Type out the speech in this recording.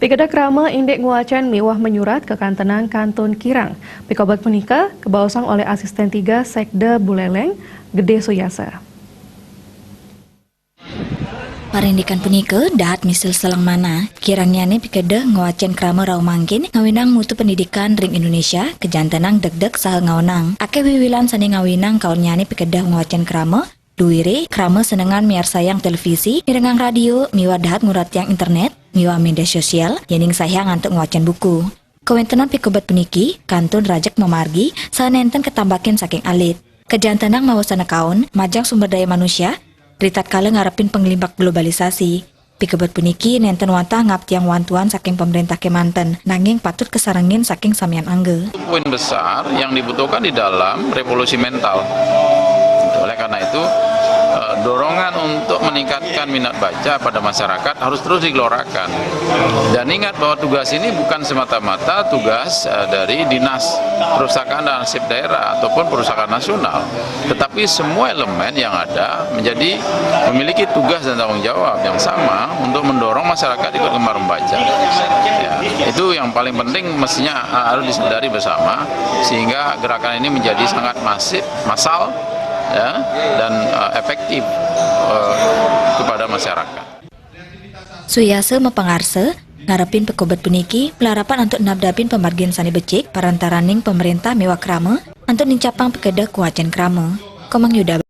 Pikedah krama indek nguacan miwah menyurat ke Kantenang Kantun Kirang. Pikobat punika kebausang oleh asisten 3 Sekda Buleleng, Gede Suyasa. Parindikan punika dahat misil selang mana kirangnya nih pikedah nguacan krama rau mangkin ngawinang mutu pendidikan ring Indonesia kejantanang deg-deg sahal ngawenang. Ake wiwilan sani ngawinang kaunnya nih pikedah nguacan krama duire krama senengan miar sayang televisi, mirengang radio, miwa dahat ngurat yang internet, miwa media sosial, yening sayang untuk nguacan buku. Kawentenan pikobat puniki, kantun rajak memargi, sanenten ketambakin saking alit. Kejantanang mawasana kaun, majang sumber daya manusia, ritat kala ngarepin penglimbak globalisasi. Pikobat puniki nenten wantah ngaptiang wantuan saking pemerintah Kemanten, nanging patut kesarangin saking samian angge. Poin besar yang dibutuhkan di dalam revolusi mental. Oleh karena itu, dorongan untuk meningkatkan minat baca pada masyarakat harus terus digelorakan. Dan ingat bahwa tugas ini bukan semata-mata tugas dari Dinas Perpustakaan dan Arsip Daerah ataupun Perpustakaan Nasional, tetapi semua elemen yang ada memiliki tugas dan tanggung jawab yang sama untuk mendorong masyarakat ikut gemar membaca. Ya, itu yang paling penting mestinya harus disadari bersama, sehingga gerakan ini menjadi sangat massal, ya, dan efektif kepada masyarakat. Suyase mepengarse ngarepin pekobat puniki pelarapan untuk nabdapin pemargin sani becik parantaraning pemerintah mewah krama untuk nincapang pekedah kuacan krama. Komang Yuda